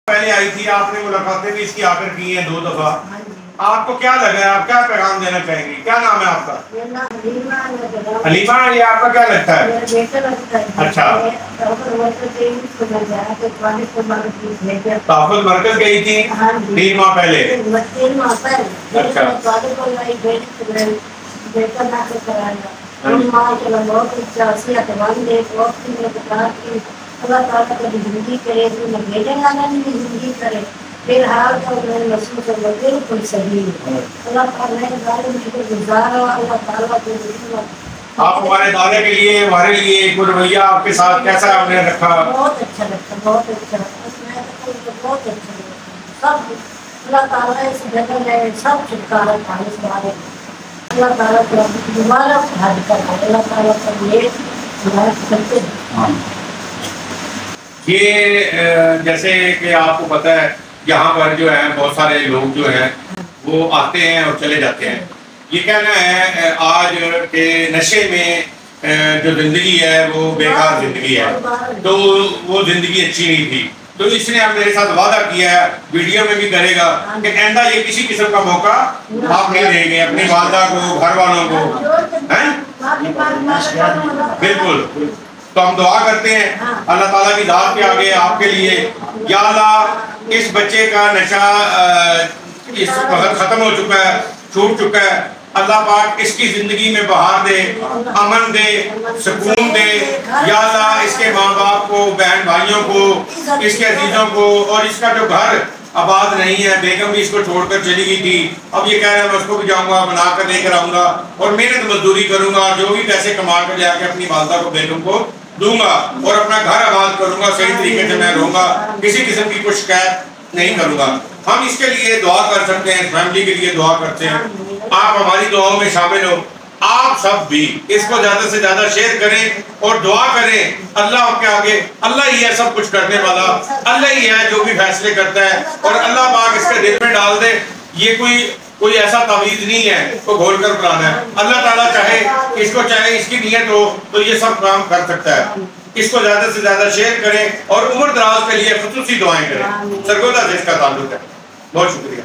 پہلے آئی تھی، آپ نے ملاقاتیں بھی اس کی آ کر کی ہیں 2 دفعہ. آپ کو کیا لگا ہے، آپ کیا پیغام دینا چاہیں گے؟ کیا نام ہے آپ کا؟ حلیمہ. یہ آپ کا کیا لگتا ہے؟ اچھا. تحفظ مرکز گئی تھی 3 ماہ پہلے. اچھا. اللہ تعالیٰ کا زندگی کرے، بیٹے والا بھی زندگی کرے، پھر حال کا رسول صلی اللہ بالکل صحیح ہے. اللہ تعالیٰ نے گزارا. اللہ تعالیٰ کو آپ ہمارے دادے کے لیے، ہمارے لیے ایک رویہ آپ کے ساتھ کیسا آپ نے رکھا؟ بہت اچھا لگتا، بہت اچھا. بہت اچھا لگتا. سب اللہ تعالیٰ اس جگہ میں سب چھٹکارا تھا اس بارے میں. اللہ تعالیٰ کو دوبارہ حج کرنا. اللہ تعالیٰ کا یہ کرتے ہیں. یہ جیسے کہ آپ کو پتہ ہے یہاں پر جو ہے بہت سارے لوگ جو ہیں وہ آتے ہیں اور چلے جاتے ہیں. یہ کہنا ہے آج کہ نشے میں جو زندگی ہے وہ بیکار زندگی ہے، تو وہ زندگی اچھی نہیں تھی. تو اس نے اب میرے ساتھ وعدہ کیا ہے، ویڈیو میں بھی کرے گا کہ آئندہ یہ کسی قسم کا موقع آپ نہیں دیں گے اپنی والدہ کو، گھر والوں کو. بالکل. تو ہم دعا کرتے ہیں اللہ تعالیٰ کی ذات کے آگے آپ کے لیے، یا اللہ اس بچے کا نشہ اس وقت ختم ہو چکا ہے، چھوٹ چکا ہے. اللہ پاک اس کی زندگی میں بہار دے، امن دے، سکون دے. یا اللہ اس کے ماں باپ کو، بہن بھائیوں کو، اس کے عزیزوں کو، اور اس کا جو گھر آباد نہیں ہے، بیگم بھی اس کو چھوڑ کر چلی گئی تھی، اب یہ کہہ رہا ہے میں اس کو بھی جاؤں گا، بنا کر لے کر آؤں گا اور محنت مزدوری کروں گا، جو بھی پیسے کما کر جا کے اپنی والدہ کو، بیگم کو دوں گا اور اپنا گھر آباد کروں گا، صحیح طریقے سے میں رہوں گا، کسی قسم کی کوئی شکایت نہیں کروں گا. ہم اس کے لیے دعا کر سکتے ہیں، فیملی کے لیے دعا کرتے ہیں. آپ ہماری دعاؤں میں شامل ہو. آپ سب بھی اس کو زیادہ سے زیادہ شیئر کریں اور دعا کریں. اللہ کے آگے اللہ ہی ہے سب کچھ کرنے والا، اللہ ہی ہے جو بھی فیصلے کرتا ہے، اور اللہ پاک اس کے دل میں ڈال دے. یہ کوئی ایسا تعویذ نہیں ہے کو گھول کر پلانا ہے. اللہ تعالیٰ چاہے اس کو، چاہے اس کی نیت ہو تو یہ سب کام کر سکتا ہے. اس کو زیادہ سے زیادہ شیئر کریں اور عمر دراز کے لیے خصوصی دعائیں کریں. سرگودا سے اس کا تعلق ہے. بہت شکریہ.